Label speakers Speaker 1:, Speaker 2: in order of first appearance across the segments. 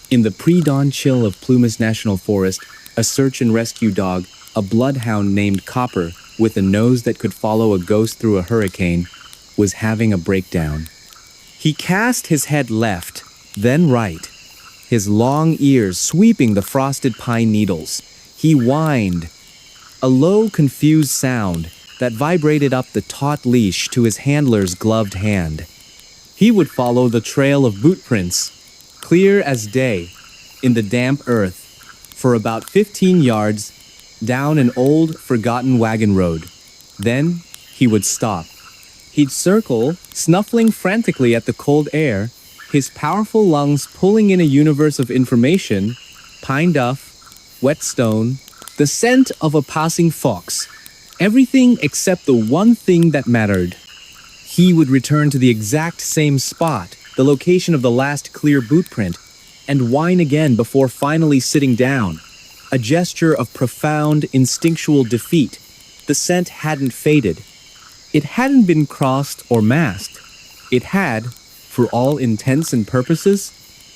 Speaker 1: In the pre-dawn chill of Plumas National Forest, a search and rescue dog, a bloodhound named Copper, with a nose that could follow a ghost through a hurricane, was having a breakdown. He cast his head left, then right, his long ears sweeping the frosted pine needles. He whined, a low, confused sound that vibrated up the taut leash to his handler's gloved hand. He would follow the trail of boot prints, clear as day, in the damp earth, for about 15 yards, down an old, forgotten wagon road. Then he would stop. He'd circle, snuffling frantically at the cold air, his powerful lungs pulling in a universe of information, pine duff, wet stone, the scent of a passing fox, everything except the one thing that mattered. He would return to the exact same spot, the location of the last clear boot print, and whine again before finally sitting down, a gesture of profound, instinctual defeat. The scent hadn't faded. It hadn't been crossed or masked. It had, for all intents and purposes,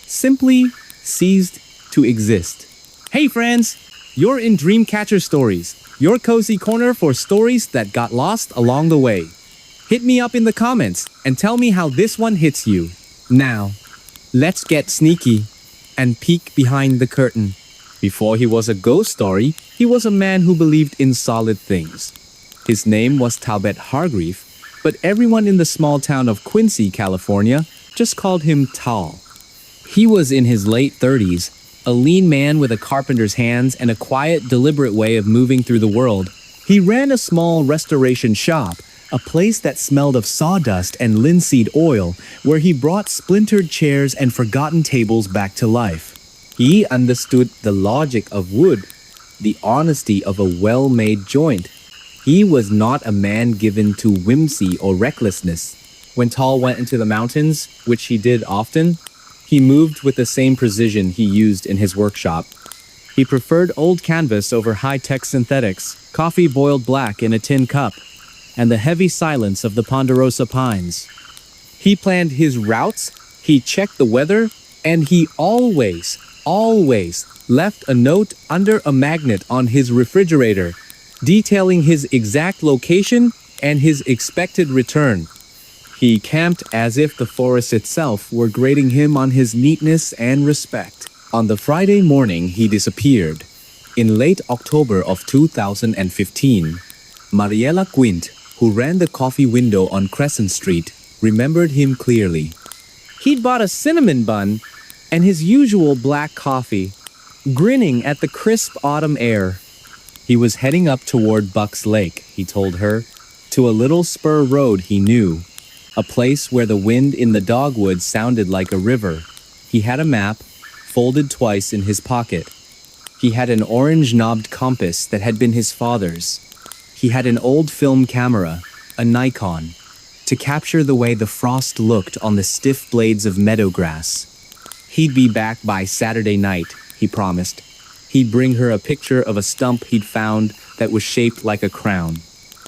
Speaker 1: simply ceased to exist. Hey friends, you're in Dreamcatcher Stories, your cozy corner for stories that got lost along the way. Hit me up in the comments and tell me how this one hits you. Now, let's get sneaky and peek behind the curtain. Before he was a ghost story, he was a man who believed in solid things. His name was Talbot Hargreave, but everyone in the small town of Quincy, California, just called him Tal. He was in his late 30s, a lean man with a carpenter's hands and a quiet, deliberate way of moving through the world. He ran a small restoration shop, a place that smelled of sawdust and linseed oil, where he brought splintered chairs and forgotten tables back to life. He understood the logic of wood, the honesty of a well-made joint. He was not a man given to whimsy or recklessness. When Tal went into the mountains, which he did often, he moved with the same precision he used in his workshop. He preferred old canvas over high-tech synthetics, coffee boiled black in a tin cup, and the heavy silence of the ponderosa pines. He planned his routes, he checked the weather, and he always left a note under a magnet on his refrigerator, detailing his exact location and his expected return. He camped as if the forest itself were grading him on his neatness and respect. On the Friday morning, he disappeared. In late October of 2015, Mariela Quint, who ran the coffee window on Crescent Street, remembered him clearly. He'd bought a cinnamon bun and his usual black coffee, grinning at the crisp autumn air. He was heading up toward Bucks Lake, he told her, to a little spur road he knew, a place where the wind in the dogwood sounded like a river. He had a map, folded twice in his pocket. He had an orange-knobbed compass that had been his father's. He had an old film camera, a Nikon, to capture the way the frost looked on the stiff blades of meadow grass. He'd be back by Saturday night, he promised. He'd bring her a picture of a stump he'd found that was shaped like a crown.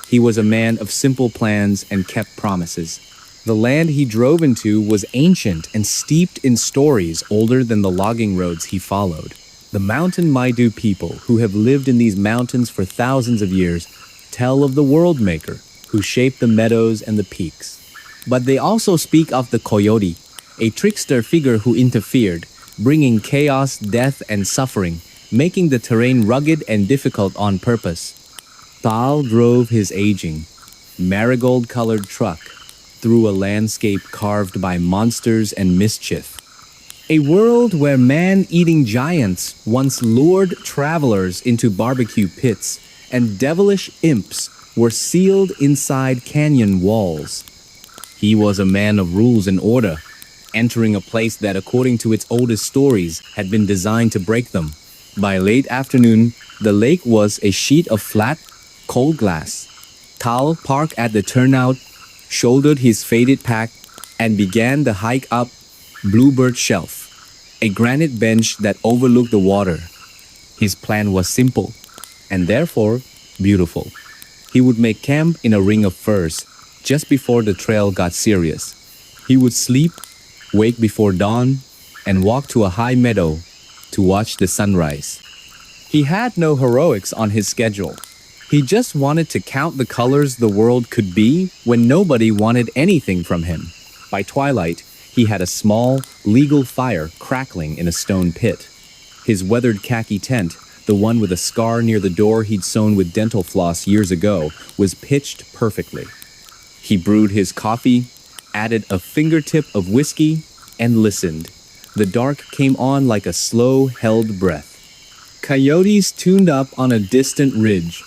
Speaker 1: He was a man of simple plans and kept promises. The land he drove into was ancient and steeped in stories older than the logging roads he followed. The Mountain Maidu people, who have lived in these mountains for thousands of years, tell of the world maker who shaped the meadows and the peaks. But they also speak of the coyote, a trickster figure who interfered, bringing chaos, death, and suffering, making the terrain rugged and difficult on purpose. Tal drove his aging, marigold-colored truck through a landscape carved by monsters and mischief. A world where man-eating giants once lured travelers into barbecue pits, and devilish imps were sealed inside canyon walls. He was a man of rules and order, entering a place that, according to its oldest stories, had been designed to break them. By late afternoon, the lake was a sheet of flat, cold glass. Tal parked at the turnout, shouldered his faded pack, and began the hike up Bluebird Shelf, a granite bench that overlooked the water. His plan was simple, and therefore beautiful. He would make camp in a ring of firs, just before the trail got serious. He would sleep, wake before dawn, and walked to a high meadow to watch the sunrise. He had no heroics on his schedule. He just wanted to count the colors the world could be when nobody wanted anything from him. By twilight, he had a small, legal fire crackling in a stone pit. His weathered khaki tent, the one with a scar near the door he'd sewn with dental floss years ago, was pitched perfectly. He brewed his coffee, added a fingertip of whiskey, and listened. The dark came on like a slow-held breath. Coyotes tuned up on a distant ridge,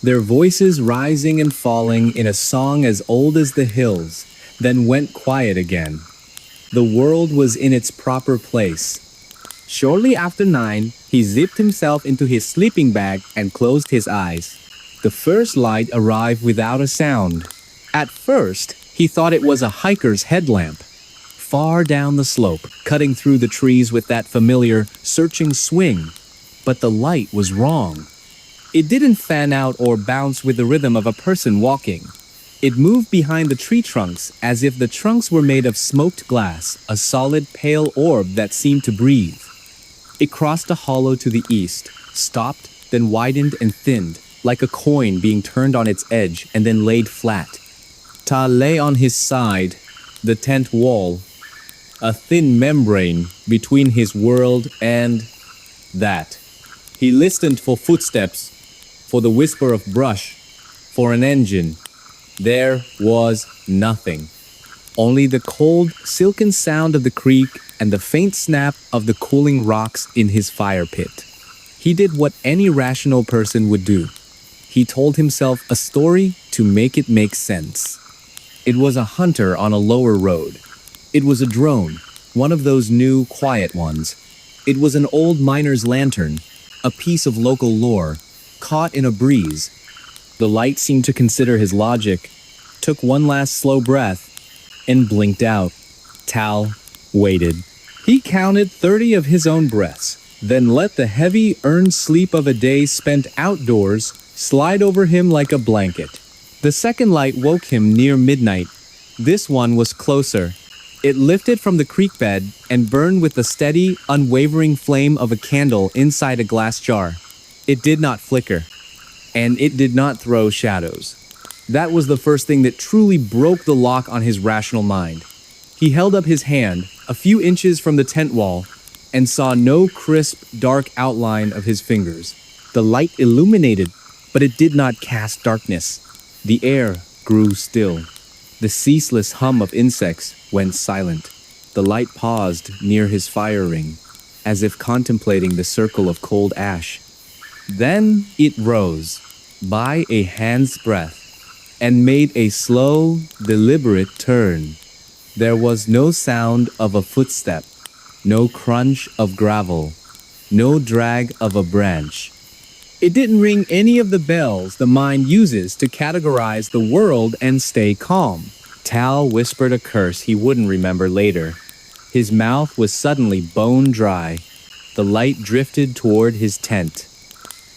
Speaker 1: their voices rising and falling in a song as old as the hills, then went quiet again. The world was in its proper place. Shortly after 9, he zipped himself into his sleeping bag and closed his eyes. The first light arrived without a sound. At first, he thought it was a hiker's headlamp. Far down the slope, cutting through the trees with that familiar, searching swing. But the light was wrong. It didn't fan out or bounce with the rhythm of a person walking. It moved behind the tree trunks as if the trunks were made of smoked glass, a solid pale orb that seemed to breathe. It crossed a hollow to the east, stopped, then widened and thinned, like a coin being turned on its edge and then laid flat. Ta lay on his side, the tent wall, a thin membrane between his world and that. He listened for footsteps, for the whisper of brush, for an engine. There was nothing. Only the cold, silken sound of the creek and the faint snap of the cooling rocks in his fire pit. He did what any rational person would do. He told himself a story to make it make sense. It was a hunter on a lower road. It was a drone, one of those new, quiet ones. It was an old miner's lantern, a piece of local lore, caught in a breeze. The light seemed to consider his logic, took one last slow breath, and blinked out. Tal waited. He counted 30 of his own breaths, then let the heavy, earned sleep of a day spent outdoors slide over him like a blanket. The second light woke him near midnight. This one was closer. It lifted from the creek bed and burned with the steady, unwavering flame of a candle inside a glass jar. It did not flicker, and it did not throw shadows. That was the first thing that truly broke the lock on his rational mind. He held up his hand, a few inches from the tent wall, and saw no crisp, dark outline of his fingers. The light illuminated, but it did not cast darkness. The air grew still. The ceaseless hum of insects went silent. The light paused near his fire ring, as if contemplating the circle of cold ash. Then it rose, by a hand's breadth, and made a slow, deliberate turn. There was no sound of a footstep, no crunch of gravel, no drag of a branch. It didn't ring any of the bells the mind uses to categorize the world and stay calm. Tal whispered a curse he wouldn't remember later. His mouth was suddenly bone dry. The light drifted toward his tent.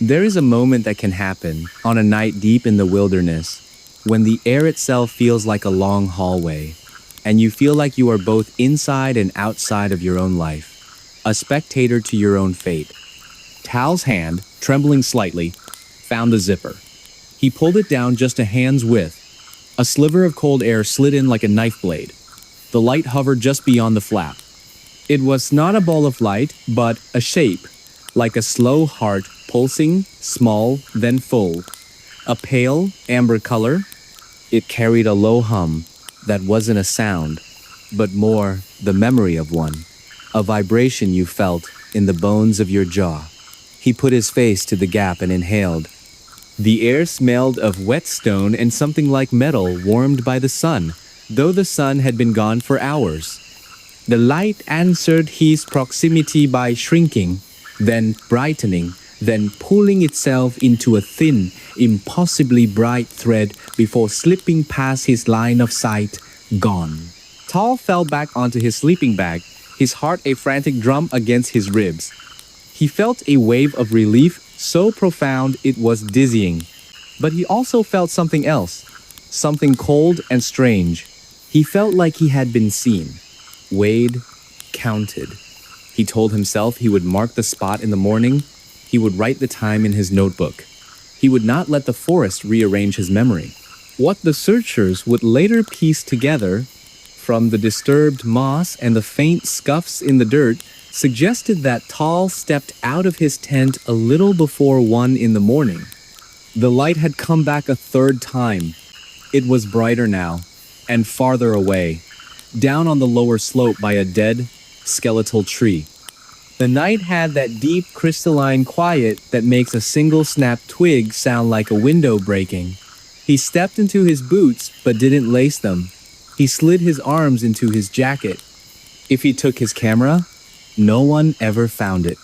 Speaker 1: There is a moment that can happen on a night deep in the wilderness when the air itself feels like a long hallway, and you feel like you are both inside and outside of your own life, a spectator to your own fate. Tal's hand, trembling slightly, found the zipper. He pulled it down just a hand's width. A sliver of cold air slid in like a knife blade. The light hovered just beyond the flap. It was not a ball of light, but a shape, like a slow heart pulsing, small, then full. A pale, amber color. It carried a low hum that wasn't a sound, but more the memory of one, a vibration you felt in the bones of your jaw. He put his face to the gap and inhaled. The air smelled of wet stone and something like metal warmed by the sun, though the sun had been gone for hours. The light answered his proximity by shrinking, then brightening, then pulling itself into a thin, impossibly bright thread before slipping past his line of sight, gone. Tal fell back onto his sleeping bag, his heart a frantic drum against his ribs. He felt a wave of relief so profound it was dizzying. But he also felt something else, something cold and strange. He felt like he had been seen, weighed, counted. He told himself he would mark the spot in the morning. He would write the time in his notebook. He would not let the forest rearrange his memory. What the searchers would later piece together from the disturbed moss and the faint scuffs in the dirt suggested that Tal stepped out of his tent a little before 1 in the morning. The light had come back a third time. It was brighter now, and farther away, down on the lower slope by a dead, skeletal tree. The night had that deep crystalline quiet that makes a single snapped twig sound like a window breaking. He stepped into his boots but didn't lace them. He slid his arms into his jacket. If he took his camera, no one ever found it.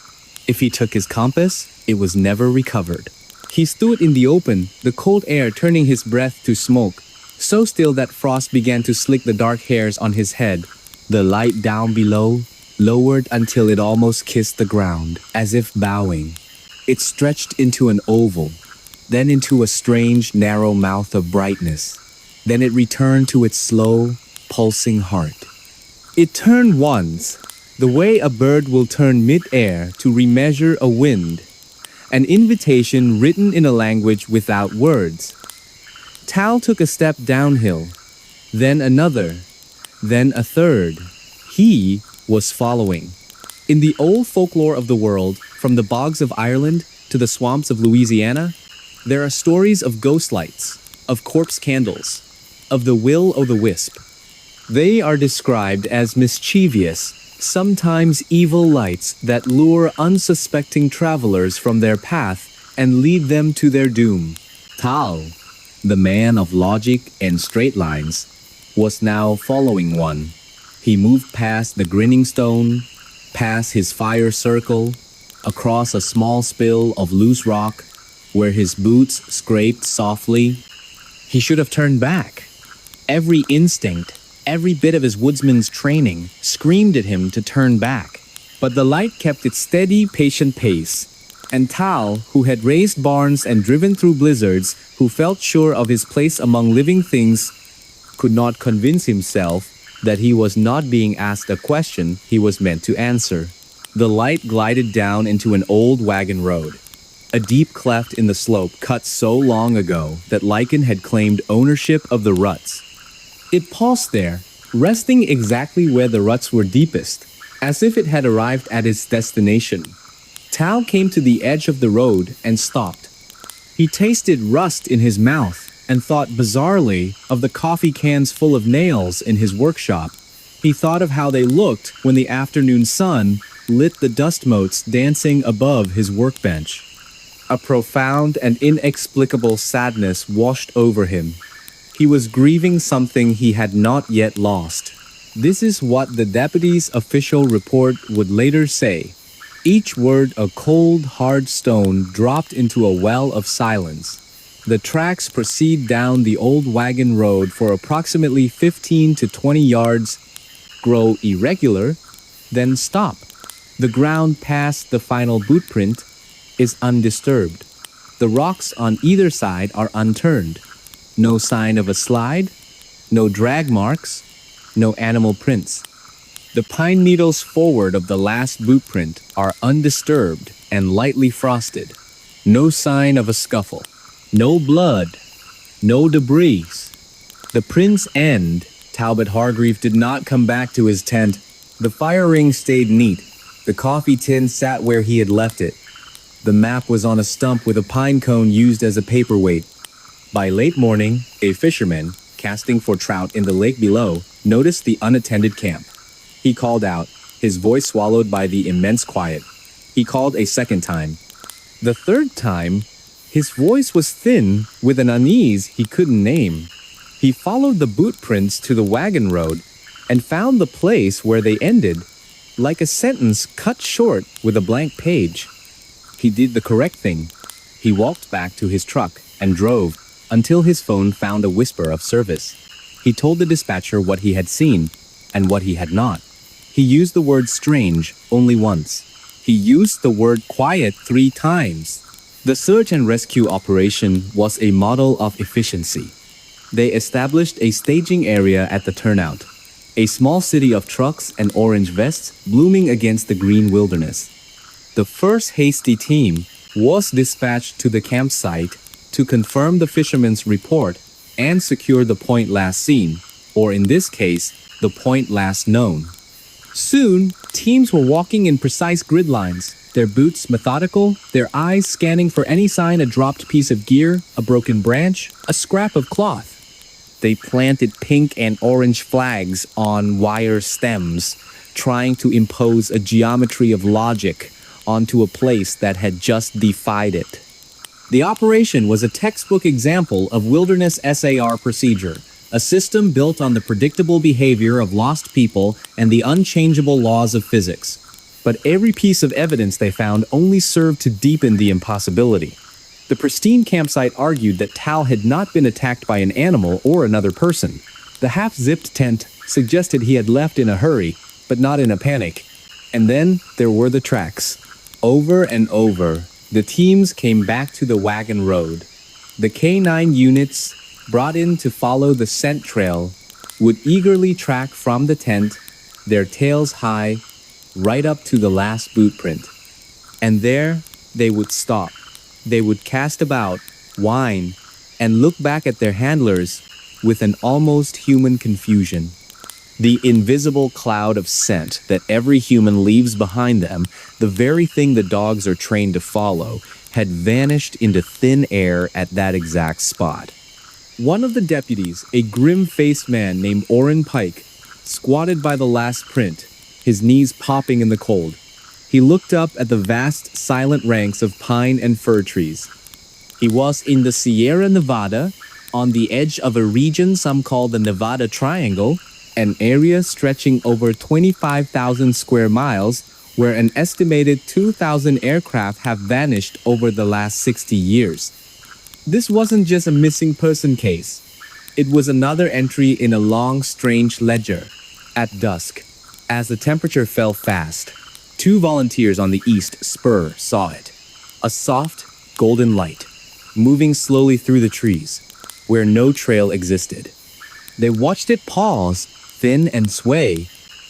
Speaker 1: If he took his compass, it was never recovered. He stood in the open, the cold air turning his breath to smoke, so still that frost began to slick the dark hairs on his head. The light down below lowered until it almost kissed the ground, as if bowing. It stretched into an oval, then into a strange, narrow mouth of brightness. Then it returned to its slow, pulsing heart. It turned once, the way a bird will turn mid-air to remeasure a wind, an invitation written in a language without words. Tal took a step downhill, then another, then a third. He was following. In the old folklore of the world, from the bogs of Ireland to the swamps of Louisiana, there are stories of ghost lights, of corpse candles, of the will-o'-the-wisp. They are described as mischievous, sometimes evil lights that lure unsuspecting travelers from their path and lead them to their doom. Tal, the man of logic and straight lines, was now following one. He moved past the grinning stone, past his fire circle, across a small spill of loose rock where his boots scraped softly. He should have turned back. Every instinct, every bit of his woodsman's training screamed at him to turn back. But the light kept its steady, patient pace. And Tal, who had raised barns and driven through blizzards, who felt sure of his place among living things, could not convince himself that he was not being asked a question he was meant to answer. The light glided down into an old wagon road. A deep cleft in the slope cut so long ago that lichen had claimed ownership of the ruts. It paused there, resting exactly where the ruts were deepest, as if it had arrived at its destination. Tal came to the edge of the road and stopped. He tasted rust in his mouth and thought bizarrely of the coffee cans full of nails in his workshop. He thought of how they looked when the afternoon sun lit the dust motes dancing above his workbench. A profound and inexplicable sadness washed over him. He was grieving something he had not yet lost. This is what the deputy's official report would later say. Each word a cold, hard stone dropped into a well of silence. The tracks proceed down the old wagon road for approximately 15 to 20 yards, grow irregular, then stop. The ground past the final boot print is undisturbed. The rocks on either side are unturned. No sign of a slide, no drag marks, no animal prints. The pine needles forward of the last boot print are undisturbed and lightly frosted. No sign of a scuffle. No blood. No debris. The prints end. Talbot Hargreave did not come back to his tent. The fire ring stayed neat. The coffee tin sat where he had left it. The map was on a stump with a pine cone used as a paperweight. By late morning, a fisherman, casting for trout in the lake below, noticed the unattended camp. He called out, his voice swallowed by the immense quiet. He called a second time. The third time, his voice was thin with an unease he couldn't name. He followed the boot prints to the wagon road and found the place where they ended, like a sentence cut short with a blank page. He did the correct thing. He walked back to his truck and drove until his phone found a whisper of service. He told the dispatcher what he had seen and what he had not. He used the word strange only once. He used the word quiet 3 times. The search and rescue operation was a model of efficiency. They established a staging area at the turnout. a small city of trucks and orange vests blooming against the green wilderness. The first hasty team was dispatched to the campsite to confirm the fisherman's report and secure the point last seen, or in this case, the point last known. Soon, teams were walking in precise grid lines, their boots methodical, their eyes scanning for any sign: a dropped piece of gear, a broken branch, a scrap of cloth. They planted pink and orange flags on wire stems, trying to impose a geometry of logic onto a place that had just defied it. The operation was a textbook example of wilderness SAR procedure, a system built on the predictable behavior of lost people and the unchangeable laws of physics. But every piece of evidence they found only served to deepen the impossibility. The pristine campsite argued that Tal had not been attacked by an animal or another person. The half-zipped tent suggested he had left in a hurry, but not in a panic. And then there were the tracks. Over and over, the teams came back to the wagon road. The K9 units, brought in to follow the scent trail, would eagerly track from the tent, their tails high, right up to the last boot print. And there they would stop. They would cast about, whine, and look back at their handlers with an almost human confusion. The invisible cloud of scent that every human leaves behind them, the very thing the dogs are trained to follow, had vanished into thin air at that exact spot. One of the deputies, a grim-faced man named Orrin Pike, squatted by the last print, his knees popping in the cold. He looked up at the vast, silent ranks of pine and fir trees. He was in the Sierra Nevada, on the edge of a region some call the Nevada Triangle, an area stretching over 25,000 square miles, where an estimated 2,000 aircraft have vanished over the last 60 years. This wasn't just a missing person case. It was another entry in a long, strange ledger. At dusk, as the temperature fell fast, 2 volunteers on the east spur saw it. A soft, golden light, moving slowly through the trees, where no trail existed. They watched it pause, thin and sway,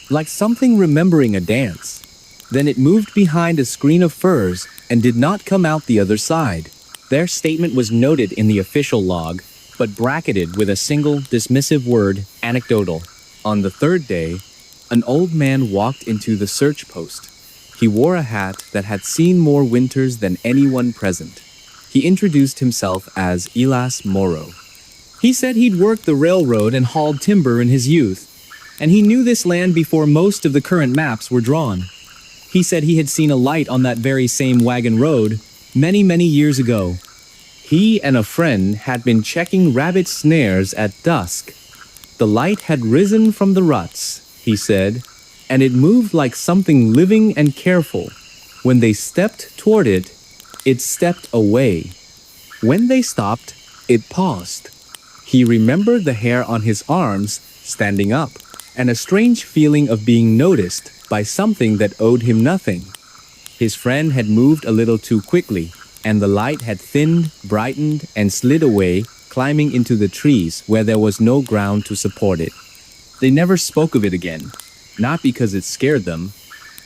Speaker 1: like something remembering a dance. Then it moved behind a screen of firs and did not come out the other side. Their statement was noted in the official log, but bracketed with a single dismissive word, anecdotal. On the third day, an old man walked into the search post. He wore a hat that had seen more winters than anyone present. He introduced himself as Elas Moro. He said he'd worked the railroad and hauled timber in his youth, and he knew this land before most of the current maps were drawn. He said he had seen a light on that very same wagon road many, many years ago. He and a friend had been checking rabbit snares at dusk. The light had risen from the ruts, he said, and it moved like something living and careful. When they stepped toward it, it stepped away. When they stopped, it paused. He remembered the hair on his arms standing up, and a strange feeling of being noticed by something that owed him nothing. His friend had moved a little too quickly, and the light had thinned, brightened, and slid away, climbing into the trees where there was no ground to support it. They never spoke of it again, not because it scared them,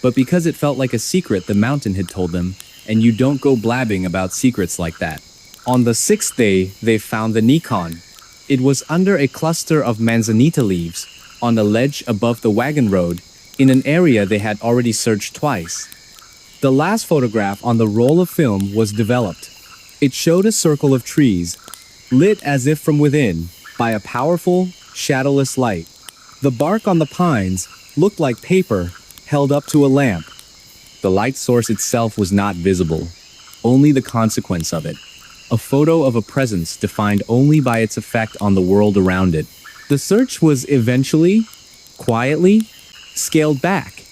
Speaker 1: but because it felt like a secret the mountain had told them, and you don't go blabbing about secrets like that. On the 6th day, they found the Nikon. It was under a cluster of manzanita leaves, on a ledge above the wagon road, in an area they had already searched twice. The last photograph on the roll of film was developed. It showed a circle of trees, lit as if from within, by a powerful, shadowless light. The bark on the pines looked like paper held up to a lamp. The light source itself was not visible, only the consequence of it. A photo of a presence defined only by its effect on the world around it. The search was eventually, quietly, scaled back,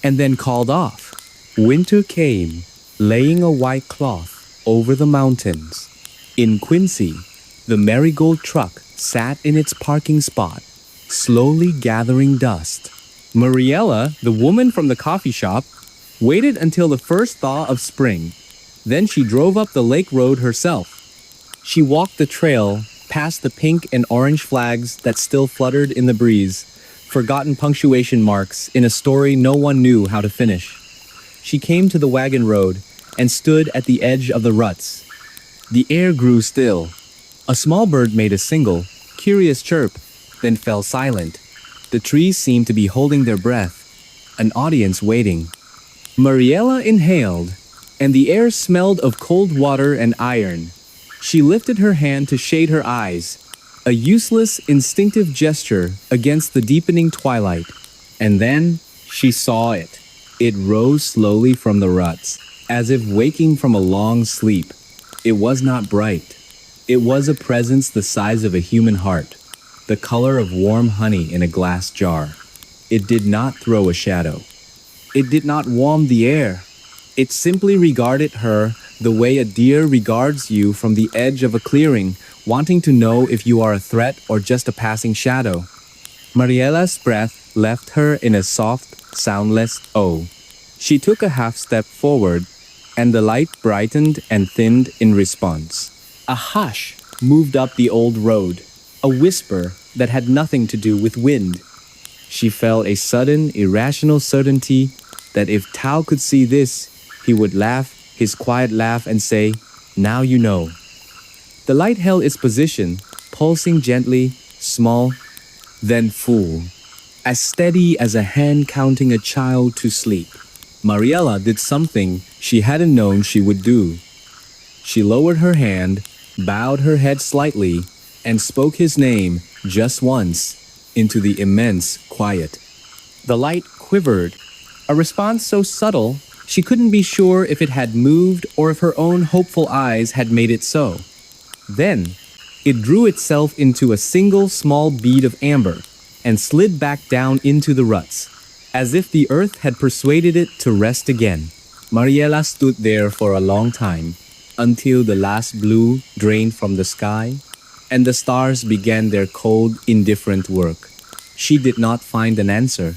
Speaker 1: and then called off. Winter came, laying a white cloth over the mountains. In Quincy, the marigold truck sat in its parking spot, slowly gathering dust. Mariella, the woman from the coffee shop, waited until the first thaw of spring. Then she drove up the lake road herself. She walked the trail, past the pink and orange flags that still fluttered in the breeze, forgotten punctuation marks in a story no one knew how to finish. She came to the wagon road and stood at the edge of the ruts. The air grew still. A small bird made a single, curious chirp, then fell silent. The trees seemed to be holding their breath, an audience waiting. Mariella inhaled, and the air smelled of cold water and iron. She lifted her hand to shade her eyes, a useless, instinctive gesture against the deepening twilight. And then she saw it. It rose slowly from the ruts, as if waking from a long sleep. It was not bright. It was a presence the size of a human heart, the color of warm honey in a glass jar. It did not throw a shadow. It did not warm the air. It simply regarded her the way a deer regards you from the edge of a clearing, wanting to know if you are a threat or just a passing shadow. Mariella's breath left her in a soft, soundless oh. She took a half step forward, and the light brightened and thinned in response. A hush moved up the old road, a whisper that had nothing to do with wind. She felt a sudden, irrational certainty that if Tao could see this, he would laugh his quiet laugh and say, "Now you know." The light held its position, pulsing gently, small, then full, as steady as a hand counting a child to sleep. Mariella did something she hadn't known she would do. She lowered her hand, bowed her head slightly, and spoke his name just once into the immense quiet. The light quivered, a response so subtle she couldn't be sure if it had moved or if her own hopeful eyes had made it so. Then, it drew itself into a single small bead of amber and slid back down into the ruts, as if the earth had persuaded it to rest again. Mariella stood there for a long time, until the last blue drained from the sky, and the stars began their cold, indifferent work. She did not find an answer,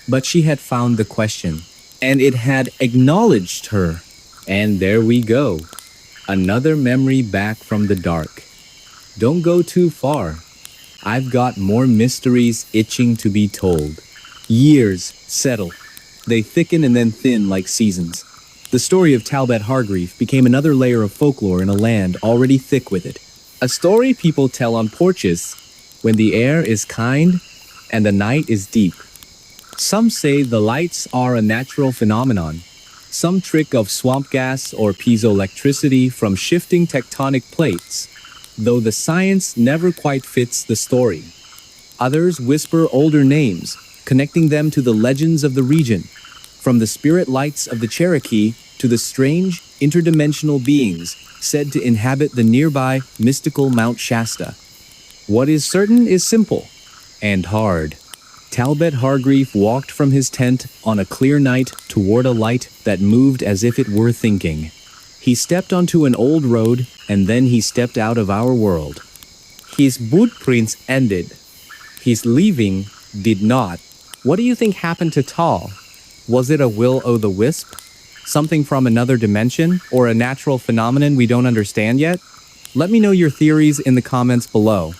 Speaker 1: but she had found the question, and it had acknowledged her. And there we go, another memory back from the dark. Don't go too far. I've got more mysteries itching to be told. Years settle. They thicken and then thin like seasons. The story of Talbot Hargreave became another layer of folklore in a land already thick with it. A story people tell on porches when the air is kind and the night is deep. Some say the lights are a natural phenomenon, some trick of swamp gas or piezoelectricity from shifting tectonic plates, though the science never quite fits the story. Others whisper older names, connecting them to the legends of the region, from the spirit lights of the Cherokee to the strange, interdimensional beings said to inhabit the nearby mystical Mount Shasta. What is certain is simple and hard. Talbot Hargreave walked from his tent on a clear night toward a light that moved as if it were thinking. He stepped onto an old road, and then he stepped out of our world. His footprints ended. His leaving did not. What do you think happened to Tal? Was it a will-o'-the-wisp? Something from another dimension? Or a natural phenomenon we don't understand yet? Let me know your theories in the comments below.